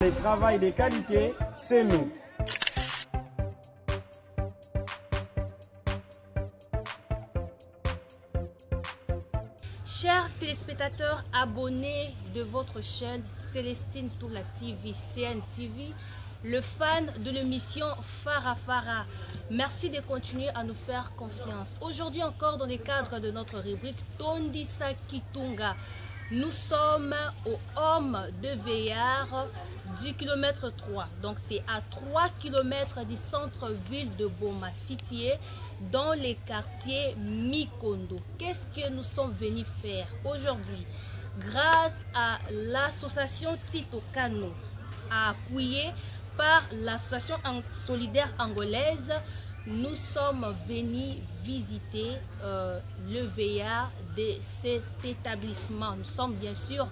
Le travail de qualité, c'est nous. Chers téléspectateurs abonnés de votre chaîne Célestine Toula TV, CNTV, le fan de l'émission Fara Fara, merci de continuer à nous faire confiance. Aujourd'hui encore dans le cadre de notre rubrique Tondisa Kitunga, nous sommes au Homme de Veillard du kilomètre 3. Donc c'est à 3 km du centre-ville de Boma, situé dans les quartiers Mikondo. Qu'est-ce que nous sommes venus faire aujourd'hui? Grâce à l'association Tito Kano, appuyée par l'association solidaire angolaise, nous sommes venus visiter le veillard de cet établissement. Nous sommes bien sûr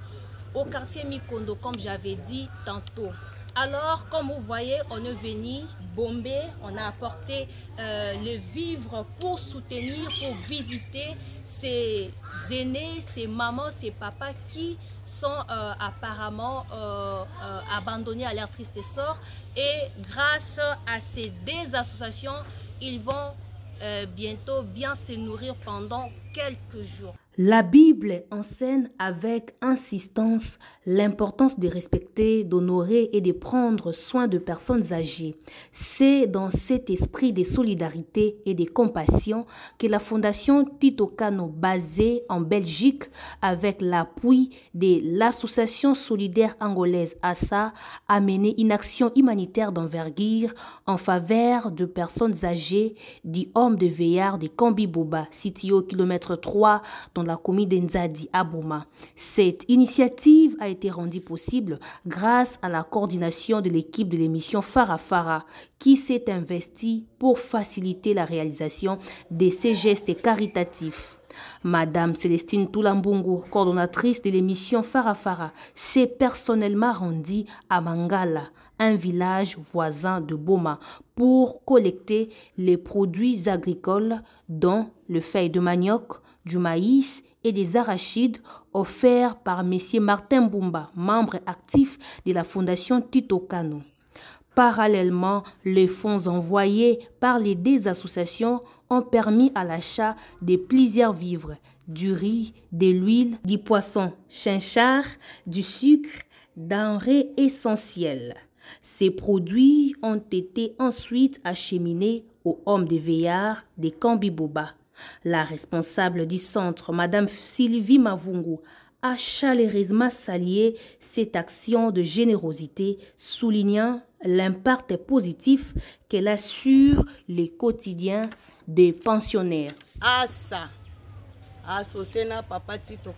au quartier Mikondo, comme j'avais dit tantôt. Alors, comme vous voyez, on est venu bomber, on a apporté le vivre pour soutenir, pour visiter ces aînés, ces mamans, ces papas qui sont apparemment abandonnés à leur triste sort. Et grâce à ces deux associations, ils vont bientôt bien se nourrir pendant quelques jours. La Bible enseigne avec insistance l'importance de respecter, d'honorer et de prendre soin de personnes âgées. C'est dans cet esprit de solidarité et de compassion que la Fondation Tito Kano, basée en Belgique avec l'appui de l'Association solidaire angolaise ASA, a mené une action humanitaire d'envergure en faveur de personnes âgées du Homme de Veillard de Kambi-Boba, situé au kilomètre 3 dans la commune d'Nzadi à Boma. Cette initiative a été rendue possible grâce à la coordination de l'équipe de l'émission Fara Fara qui s'est investie pour faciliter la réalisation de ces gestes caritatifs. Madame Célestine Toula Mbungu, coordonnatrice de l'émission Fara Fara, s'est personnellement rendue à Mangala, un village voisin de Boma, pour collecter les produits agricoles dont le feuille de manioc, du maïs et des arachides offerts par M. Martin Bumba, membre actif de la Fondation Tito Kano. Parallèlement, les fonds envoyés par les deux associations ont permis à l'achat de plusieurs vivres, du riz, de l'huile, du poisson chinchard, du sucre, denrées essentielles. Ces produits ont été ensuite acheminés au Homme de Veillard de Kambi-Boba. La responsable du centre, Madame Sylvie Mavungu, a chaleureusement salué cette action de générosité, soulignant l'impact positif qu'elle a sur le quotidien des pensionnaires. Asa, associé na Papa Tito,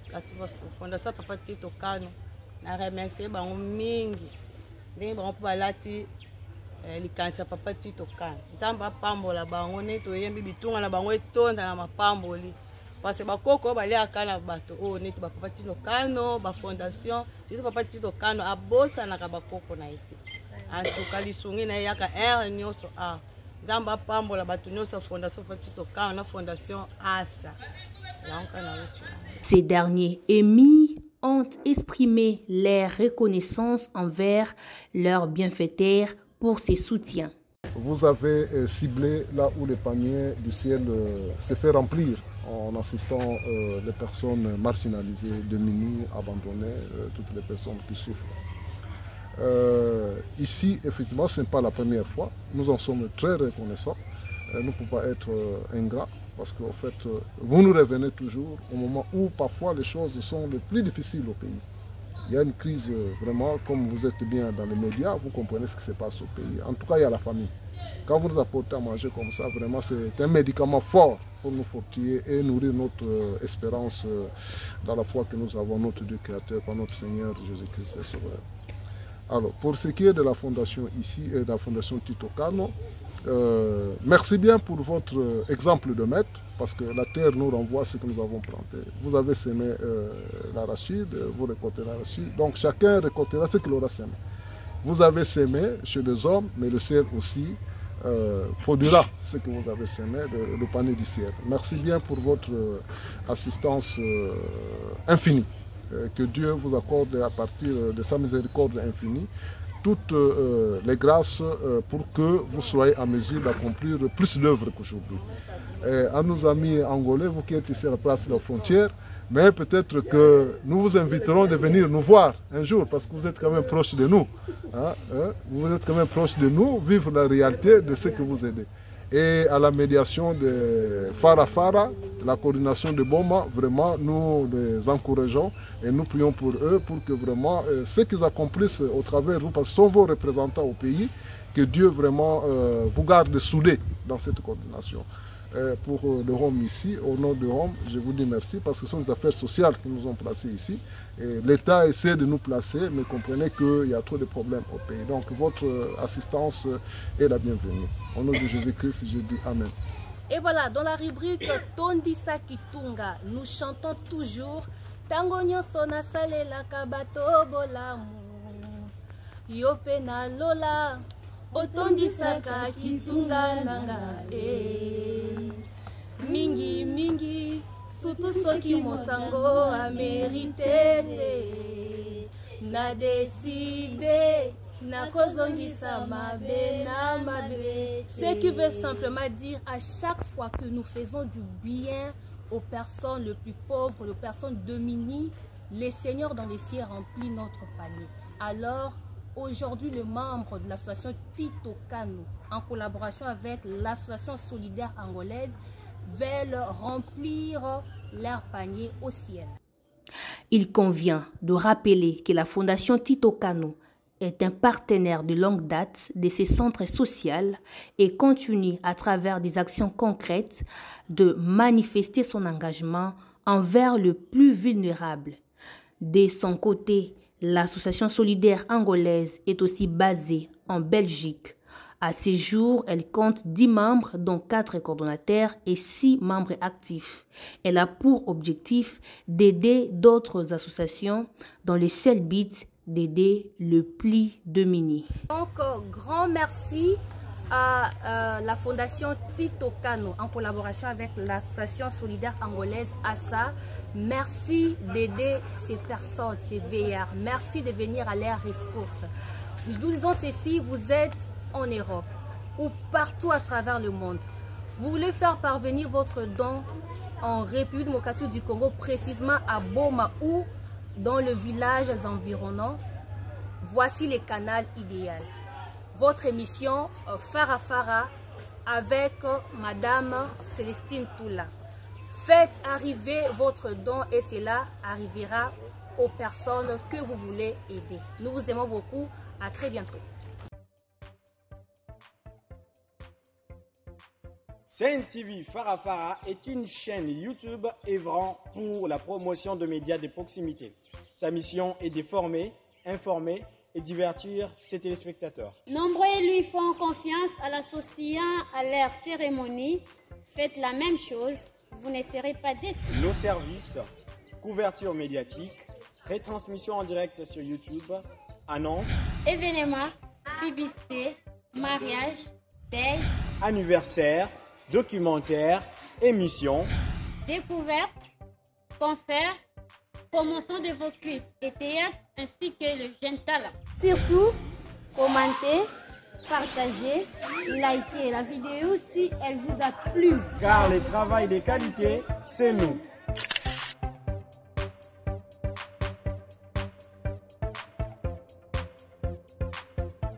Fondation Papa Tito Kano, na remercier bango mingi, ndenge bango balati likanisa Papa Tito Kano. Nzamba pambola bango ne toyembi bitunga na bango etonda na mapamboli. Parce que bakoko baliaka na bato o ne to Papa Tito Kano, ba fondation, c'est Papa Tito Kano abosa na bakoko na ite. En tout cas lisungi na yaka nyoso a. Nzamba pambola bato nyoso Fondation Papa Tito Kano na Fondation ASA. Ces derniers émis ont exprimé leur reconnaissance envers leurs bienfaiteurs pour ses soutiens. Vous avez ciblé là où le panier du ciel se fait remplir en assistant les personnes marginalisées, démunies, abandonnées, toutes les personnes qui souffrent. Ici, effectivement, ce n'est pas la première fois. Nous en sommes très reconnaissants. Nous ne pouvons pas être ingrats parce qu'en fait, vous nous revenez toujours au moment où parfois les choses sont les plus difficiles au pays. Il y a une crise vraiment, comme vous êtes bien dans les médias, vous comprenez ce qui se passe au pays. En tout cas, il y a la famille. Quand vous nous apportez à manger comme ça, vraiment, c'est un médicament fort pour nous fortifier et nourrir notre espérance dans la foi que nous avons, notre Dieu créateur, par notre Seigneur Jésus-Christ et Sauveur. Alors, pour ce qui est de la fondation ici et de la fondation Tito Kano, merci bien pour votre exemple de maître, parce que la terre nous renvoie ce que nous avons planté. Vous avez semé l'arachide, vous récoltez l'arachide, donc chacun récoltera ce qu'il aura semé. Vous avez semé chez les hommes, mais le ciel aussi produira ce que vous avez semé, le panier du ciel. Merci bien pour votre assistance infinie. Que Dieu vous accorde à partir de sa miséricorde infinie toutes les grâces pour que vous soyez en mesure d'accomplir plus d'œuvres qu'aujourd'hui. À nos amis angolais, vous qui êtes ici à la place de la frontière, mais peut-être que nous vous inviterons de venir nous voir un jour, parce que vous êtes quand même proche de nous. Vous êtes quand même proche de nous, vivre la réalité de ce que vous aidez. Et à la médiation de Farafara, la coordination de Boma, vraiment nous les encourageons et nous prions pour eux, pour que vraiment ce qu'ils accomplissent au travers de vous, parce que ce sont vos représentants au pays, que Dieu vraiment vous garde soudés dans cette coordination. Pour le Rhum ici, au nom de Rhum, je vous dis merci parce que ce sont des affaires sociales qui nous ont placés ici. L'État essaie de nous placer, mais comprenez qu'il y a trop de problèmes au pays. Donc votre assistance est la bienvenue. Au nom de Jésus-Christ, je dis Amen. Et voilà, dans la rubrique Tondisa Kitunga, nous chantons toujours Tango nyonso nasalela kabato bolamu Yopena lola Otondisaka Kitunga nanga Mingi mingi Surtout soki motango a mérité Na décidé Na kozongisa mabe na mabe. Ce qui veut simplement dire à chaque fois que nous faisons du bien aux personnes les plus pauvres, aux personnes démunies, le Seigneur dans les cieux remplit notre panier. Alors aujourd'hui, les membres de l'association Tito Kano, en collaboration avec l'association solidaire angolaise, veulent remplir leur panier au ciel. Il convient de rappeler que la fondation Tito Kano est un partenaire de longue date de ces centres sociaux et continue à travers des actions concrètes de manifester son engagement envers le plus vulnérable. De son côté, l'association solidaire angolaise est aussi basée en Belgique. À ce jour, elle compte 10 membres, dont 4 coordonnateurs et 6 membres actifs. Elle a pour objectif d'aider d'autres associations dans le seul but d'aider le plus démuni. Donc, grand merci à la fondation Tito Kano en collaboration avec l'association solidaire angolaise ASA. Merci d'aider ces personnes, ces veillards. Merci de venir à leur rescousse. Nous disons ceci, vous êtes en Europe ou partout à travers le monde. Vous voulez faire parvenir votre don en République démocratique du Congo, précisément à Boma ou dans le village environnant, voici le canal idéal. Votre émission Farafara avec Madame Célestine Toula. Faites arriver votre don et cela arrivera aux personnes que vous voulez aider. Nous vous aimons beaucoup. À très bientôt. CNTV Farafara est une chaîne YouTube œuvrant pour la promotion de médias de proximité. Sa mission est de former, informer et divertir ses téléspectateurs. Nombreux lui font confiance en l'associant à leur cérémonie. Faites la même chose, vous ne serez pas déçus. Nos services, couverture médiatique, retransmission en direct sur YouTube, annonces, événements, publicité, mariage, deuil, anniversaire, documentaires, émissions, découvertes, concerts, promotion de vos clips et théâtres ainsi que le jeune talent. Surtout, commentez, partagez, likez la vidéo si elle vous a plu. car le travail de qualité, c'est nous.